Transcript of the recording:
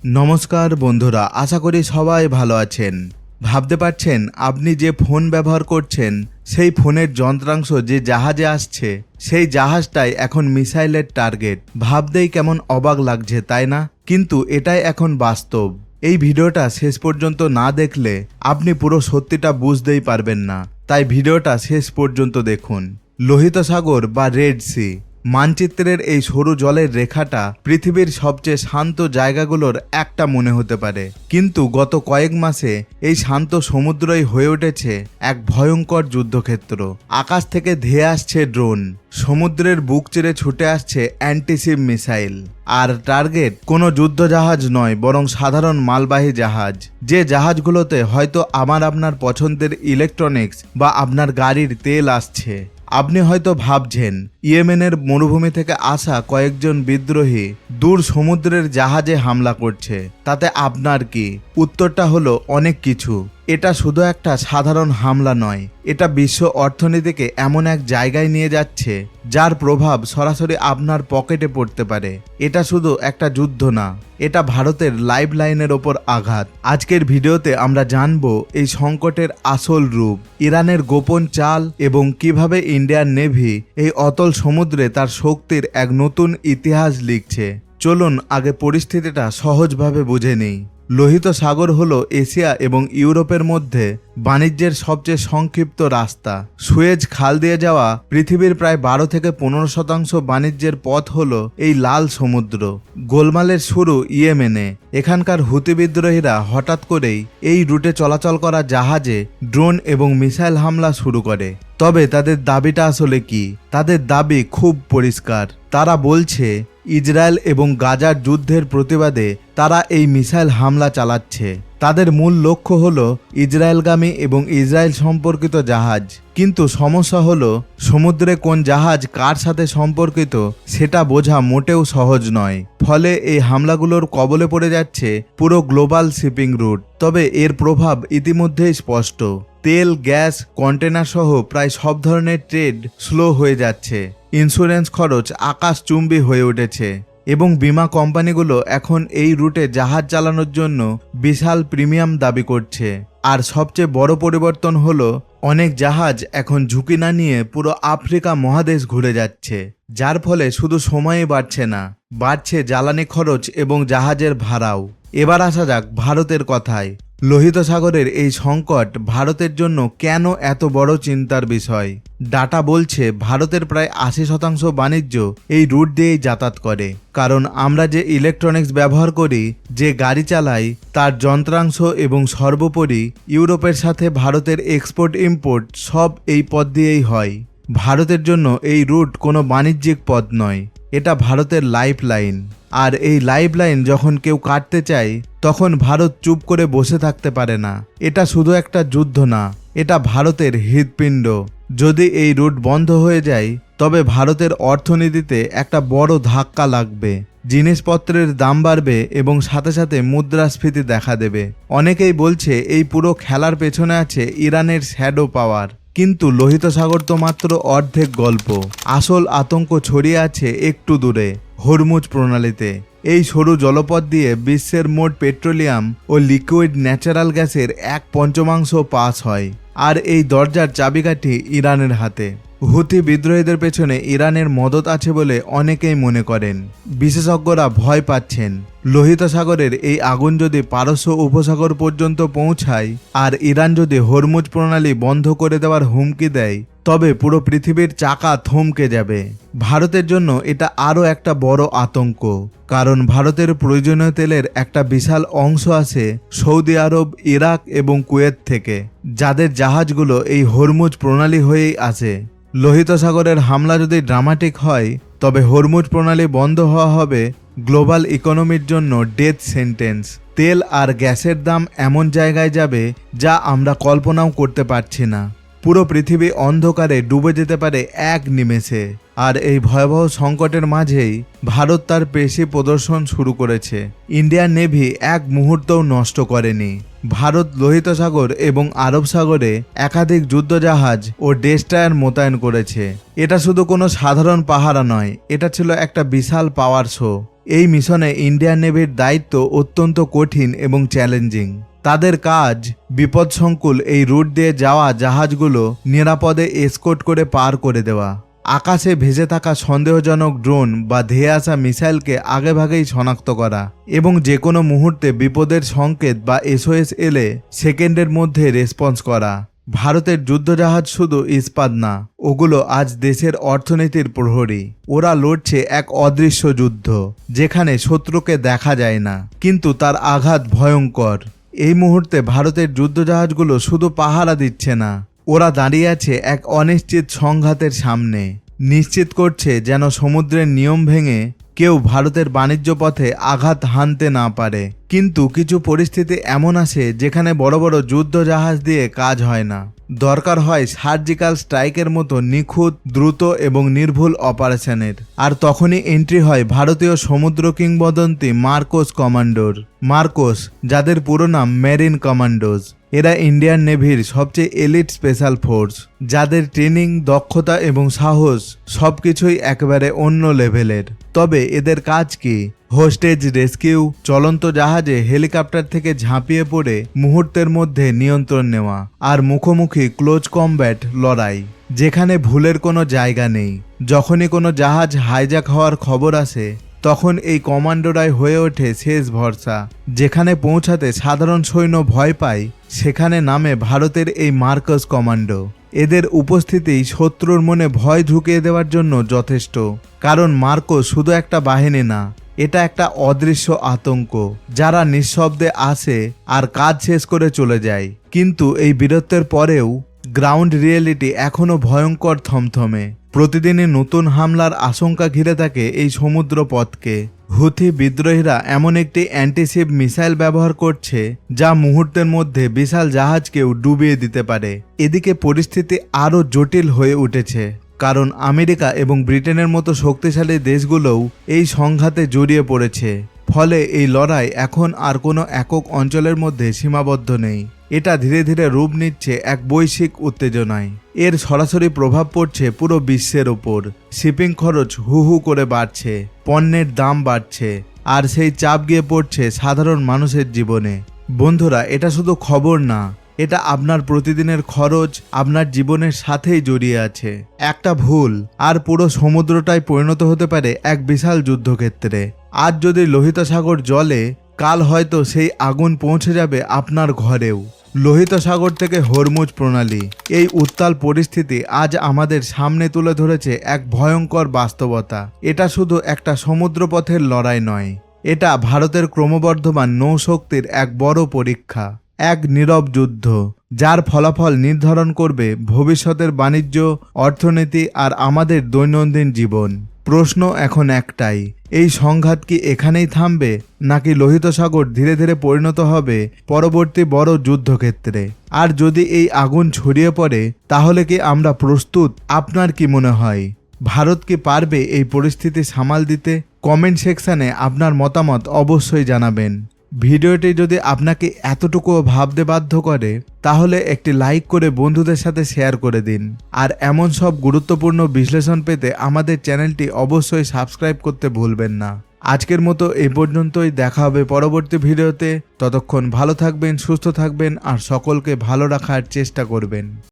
নমস্কার বন্ধুরা, আশা করি সবাই ভালো আছেন। ভাবতে পারছেন আপনি যে ফোন ব্যবহার করছেন সেই ফোনের যন্ত্রাংশ যে জাহাজে আসছে সেই জাহাজটাই এখন মিসাইলের টার্গেট। ভাবতেই কেমন অবাক লাগছে, তাই না? কিন্তু এটাই এখন বাস্তব। এই ভিডিওটা শেষ পর্যন্ত না দেখলে আপনি পুরো সত্যিটা বুঝতেই পারবেন না, তাই ভিডিওটা শেষ পর্যন্ত দেখুন। লোহিত সাগর বা রেড সি মানচিত্রের এই সরু জলের রেখাটা পৃথিবীর সবচেয়ে শান্ত জায়গাগুলোর একটা মনে হতে পারে, কিন্তু গত কয়েক মাসে এই শান্ত সমুদ্রই হয়ে উঠেছে এক ভয়ঙ্কর যুদ্ধক্ষেত্র। আকাশ থেকে ধেয়ে আসছে ড্রোন, সমুদ্রের বুক চিরে ছুটে আসছে অ্যান্টিশিপ মিসাইল, আর টার্গেট কোনো যুদ্ধজাহাজ নয় বরং সাধারণ মালবাহী জাহাজ। যে জাহাজগুলোতে হয়তো আপনার পছন্দের ইলেকট্রনিক্স বা আপনার গাড়ির তেল আসছে। আপনি হয়তো ভাবছেন ইয়েমেনের মরুভূমি থেকে আসা কয়েকজন বিদ্রোহী দূর সমুদ্রের জাহাজে হামলা করছে, তাতে আপনার কি? উত্তরটা হলো অনেক কিছু। এটা শুধু একটা সাধারণ হামলা নয়, এটা বিশ্ব অর্থনীতিকে এমন এক জায়গায় নিয়ে যাচ্ছে যার প্রভাব সরাসরি আপনার পকেটে পড়তে পারে। এটা শুধু একটা যুদ্ধ না, এটা ভারতের লাইফ লাইনের ওপর আঘাত। আজকের ভিডিওতে আমরা জানবো এই সংকটের আসল রূপ, ইরানের গোপন চাল এবং কিভাবে ইন্ডিয়ান নেভি এই অতল সমুদ্রে তার শক্তির এক নতুন ইতিহাস লিখছে। চলুন আগে পরিস্থিতিটা সহজভাবে বুঝে নিই। লোহিত সাগর হলো এশিয়া এবং ইউরোপের মধ্যে বাণিজ্যের সবচেয়ে সংক্ষিপ্ত রাস্তা। সুয়েজ খাল দিয়ে যাওয়া পৃথিবীর প্রায় 12 থেকে 15% বাণিজ্যের পথ হলো এই লাল সমুদ্র। গোলমালের শুরু ইয়েমেনে। এখানকার হুতি বিদ্রোহীরা হঠাৎ করেই এই রুটে চলাচল করা জাহাজে ড্রোন এবং মিসাইল হামলা শুরু করে। তবে তাদের দাবিটা আসলে কি? তাদের দাবি খুব পরিষ্কার। তারা বলছে ইসরায়েল এবং গাজার যুদ্ধের প্রতিবাদে তারা এই মিসাইল হামলা চালাচ্ছে। তাদের মূল লক্ষ্য হলো ইসরায়েলগামী এবং ইসরায়েল সম্পর্কিত জাহাজ। কিন্তু সমস্যা হলো সমুদ্রে কোন জাহাজ কার সাথে সম্পর্কিত সেটা বোঝা মোটেও সহজ নয়। ফলে এই হামলাগুলোর কবলে পড়ে যাচ্ছে পুরো গ্লোবাল শিপিং রুট। তবে এর প্রভাব ইতিমধ্যেই স্পষ্ট। তেল, গ্যাস, কন্টেনার সহ প্রায় সব ধরনের ট্রেড স্লো হয়ে যাচ্ছে। ইন্স্যুরেন্স খরচ আকাশচুম্বী হয়ে উঠেছে এবং বীমা কোম্পানিগুলো এখন এই রুটে জাহাজ চালানোর জন্য বিশাল প্রিমিয়াম দাবি করছে। আর সবচেয়ে বড় পরিবর্তন হলো অনেক জাহাজ এখন ঝুঁকি না নিয়ে পুরো আফ্রিকা মহাদেশ ঘুরে যাচ্ছে, যার ফলে শুধু সময়ই বাড়ছে না, বাড়ছে জ্বালানি খরচ এবং জাহাজের ভাড়াও। এবার আসা যাক ভারতের কথায়। লোহিত সাগরের এই সংকট ভারতের জন্য কেন এত বড় চিন্তার বিষয়? ডাটা বলছে ভারতের প্রায় 80% বাণিজ্য এই রুট দিয়েই যাতায়াত করে। কারণ আমরা যে ইলেকট্রনিক্স ব্যবহার করি, যে গাড়ি চালাই, তার যন্ত্রাংশ এবং সর্বোপরি ইউরোপের সাথে ভারতের এক্সপোর্ট ইম্পোর্ট সব এই পথ দিয়েই হয়। ভারতের জন্য এই রুট কোনো বাণিজ্যিক পথ নয়, এটা ভারতের লাইফ লাইন। আর এই লাইফ লাইন যখন কেউ কাটতে চায় তখন ভারত চুপ করে বসে থাকতে পারে না। এটা শুধু একটা যুদ্ধ না, এটা ভারতের হৃৎপিণ্ড। যদি এই রুট বন্ধ হয়ে যায় তবে ভারতের অর্থনীতিতে একটা বড় ধাক্কা লাগবে। জিনিসপত্রের দাম বাড়বে এবং সাথে সাথে মুদ্রাস্ফীতি দেখা দেবে। অনেকেই বলছে এই পুরো খেলার পেছনে আছে ইরানের শ্যাডো পাওয়ার। কিন্তু লোহিত সাগর তো মাত্র অর্ধেক গল্প। আসল আতঙ্ক ছড়িয়ে আছে একটু দূরে, হরমুজ প্রণালীতে। এই সরু জলপথ দিয়ে বিশ্বের মোট পেট্রোলিয়াম ও লিকুইড ন্যাচারাল গ্যাসের 1/5 পাস হয়, আর এই দরজার চাবিকাঠি ইরানের হাতে। হুথি বিদ্রোহীদের পেছনে ইরানের মদত আছে বলে অনেকেই মনে করেন। বিশেষজ্ঞরা ভয় পাচ্ছেন লোহিত সাগরের এই আগুন যদি পারস্য উপসাগর পর্যন্ত পৌঁছায় আর ইরান যদি হরমুজ প্রণালী বন্ধ করে দেওয়ার হুমকি দেয় তবে পুরো পৃথিবীর চাকা থমকে যাবে। ভারতের জন্য এটা আরও একটা বড় আতঙ্ক, কারণ ভারতের প্রয়োজনীয় তেলের একটা বিশাল অংশ আসে সৌদি আরব, ইরাক এবং কুয়েত থেকে, যাদের জাহাজগুলো এই হরমুজ প্রণালী হয়েই আসে। লোহিত সাগরের হামলা যদি ড্রামাটিক হয় তবে হরমুজ প্রণালী বন্ধ হওয়া হবে গ্লোবাল ইকোনমির জন্য ডেথ সেন্টেন্স। তেল আর গ্যাসের দাম এমন জায়গায় যাবে যা আমরা কল্পনাও করতে পারছি না। পুরো পৃথিবী অন্ধকারে ডুবে যেতে পারে এক নিমেষে। আর এই ভয়াবহ সংকটের মাঝেই ভারত তার পেশি প্রদর্শন শুরু করেছে। ইন্ডিয়ান নেভি এক মুহূর্তও নষ্ট করেনি। ভারত লোহিত সাগর এবং আরব সাগরে একাধিক যুদ্ধজাহাজ ও ডেস্ট্রয়ার মোতায়েন করেছে। এটা শুধু কোনো সাধারণ পাহারা নয়, এটা ছিল একটা বিশাল পাওয়ার শো। এই মিশনে ইন্ডিয়ান নেভির দায়িত্ব অত্যন্ত কঠিন এবং চ্যালেঞ্জিং। তাদের কাজ বিপদসংকুল এই রুট দিয়ে যাওয়া জাহাজগুলো নিরাপদে এসকর্ট করে পার করে দেওয়া, আকাশে ভেসে থাকা সন্দেহজনক ড্রোন বা ধেয়ে আসা মিসাইলকে আগেভাগেই শনাক্ত করা এবং যে কোনো মুহূর্তে বিপদের সংকেত বা SOS এলে সেকেন্ডের মধ্যে রেসপন্স করা। ভারতের যুদ্ধজাহাজ শুধু ইস্পাত না, ওগুলো আজ দেশের অর্থনীতির প্রহরী। ওরা লড়ছে এক অদৃশ্য যুদ্ধ, যেখানে শত্রুকে দেখা যায় না, কিন্তু তার আঘাত ভয়ঙ্কর। এই মুহূর্তে ভারতের যুদ্ধজাহাজগুলো শুধু পাহারা দিচ্ছে না, ওরা দাঁড়িয়ে আছে এক অনিশ্চিত সংঘাতের সামনে, নিশ্চিত করছে যেন সমুদ্রের নিয়ম ভেঙে কেউ ভারতের বাণিজ্য পথে আঘাত হানতে না পারে। কিন্তু কিছু পরিস্থিতি এমন আসে যেখানে বড় বড় যুদ্ধ জাহাজ দিয়ে কাজ হয় না, দরকার হয় সার্জিক্যাল স্ট্রাইকের মতো নিখুঁত, দ্রুত এবং নির্ভুল অপারেশনের। আর তখনই এন্ট্রি হয় ভারতীয় সমুদ্র কিংবদন্তি মার্কোস কমান্ডোর। মার্কোস, যাদের পুরো নাম মেরিন কমান্ডোজ, এরা ইন্ডিয়ান নেভির সবচেয়ে এলিট স্পেশাল ফোর্স, যাদের ট্রেনিং, দক্ষতা এবং সাহস সবকিছুই একেবারে অন্য লেভেলের। তবে এদের কাজ কি? হোস্টেজ রেস্কিউ, চলন্ত জাহাজে হেলিকপ্টার থেকে ঝাঁপিয়ে পড়ে মুহূর্তের মধ্যে নিয়ন্ত্রণ নেওয়া, আর মুখোমুখি ক্লোজ কমব্যাট লড়াই, যেখানে ভুলের কোনো জায়গা নেই। যখনই কোনো জাহাজ হাইজ্যাক হওয়ার খবর আসে, তখন এই কমান্ডোরাই হয়ে ওঠে শেষ ভরসা। যেখানে পৌঁছাতে সাধারণ সৈন্য ভয় পায়, সেখানে নামে ভারতের এই মার্কোস কমান্ডো। এদের উপস্থিতিই শত্রুর মনে ভয় ঢুকিয়ে দেওয়ার জন্য যথেষ্ট, কারণ মার্কোস শুধু একটা বাহিনী না, এটা একটা অদৃশ্য আতঙ্ক, যারা নিঃশব্দে আসে আর কাজ শেষ করে চলে যায়। কিন্তু এই বীরত্বের পরেও গ্রাউন্ড রিয়েলিটি এখনও ভয়ঙ্কর, থমথমে। প্রতিদিনই নতুন হামলার আশঙ্কা ঘিরে থাকে এই সমুদ্র পথকে। হুথি বিদ্রোহীরা এমন একটি অ্যান্টিশিপ মিসাইল ব্যবহার করছে, যা মুহূর্তের মধ্যে বিশাল জাহাজকেও ডুবিয়ে দিতে পারে। এদিকে পরিস্থিতি আরও জটিল হয়ে উঠেছে, কারণ আমেরিকা এবং ব্রিটেনের মতো শক্তিশালী দেশগুলোও এই সংঘাতে জড়িয়ে পড়েছে। ফলে এই লড়াই এখন আর কোনো একক অঞ্চলের মধ্যে সীমাবদ্ধ নেই, এটা ধীরে ধীরে রূপ নিচ্ছে এক বৈশ্বিক উত্তেজনায়। এর সরাসরি প্রভাব পড়ছে পুরো বিশ্বের ওপর। শিপিং খরচ হু হু করে বাড়ছে, পণ্যের দাম বাড়ছে, আর সেই চাপ গিয়ে পড়ছে সাধারণ মানুষের জীবনে। বন্ধুরা, এটা শুধু খবর না, এটা আপনার প্রতিদিনের খরচ, আপনার জীবনের সাথেই জড়িয়ে আছে। একটা ভুল আর পুরো সমুদ্রটাই পরিণত হতে পারে এক বিশাল যুদ্ধক্ষেত্রে। আজ যদি লোহিত সাগর জ্বলে, কাল হয়তো সেই আগুন পৌঁছে যাবে আপনার ঘরেও। লোহিত সাগর থেকে হরমুজ প্রণালী, এই উত্তাল পরিস্থিতি আজ আমাদের সামনে তুলে ধরেছে এক ভয়ঙ্কর বাস্তবতা। এটা শুধু একটা সমুদ্রপথের লড়াই নয়, এটা ভারতের ক্রমবর্ধমান নৌশক্তির এক বড় পরীক্ষা, এক নীরব যুদ্ধ, যার ফলাফল নির্ধারণ করবে ভবিষ্যতের বাণিজ্য, অর্থনীতি আর আমাদের দৈনন্দিন জীবন। প্রশ্ন এখন একটাই, এই সংঘাত কি এখানেই থামবে, নাকি লোহিত সাগর ধীরে ধীরে পরিণত হবে পরবর্তী বড় যুদ্ধক্ষেত্রে? আর যদি এই আগুন ছড়িয়ে পড়ে, তাহলে কি আমরা প্রস্তুত? আপনার কি মনে হয়, ভারত কি পারবে এই পরিস্থিতি সামাল দিতে? কমেন্ট সেকশনে আপনার মতামত অবশ্যই জানাবেন। ভিডিওটি যদি আপনাকে এতটুকু ভাবতে বাধ্য করে, তাহলে একটি লাইক করে বন্ধুদের সাথে শেয়ার করে দিন। আর এমন সব গুরুত্বপূর্ণ বিশ্লেষণ পেতে আমাদের চ্যানেলটি অবশ্যই সাবস্ক্রাইব করতে ভুলবেন না। আজকের মতো এই পর্যন্তই, দেখা হবে পরবর্তী ভিডিওতে। ততক্ষণ ভালো থাকবেন, সুস্থ থাকবেন আর সকলকে ভালো রাখার চেষ্টা করবেন।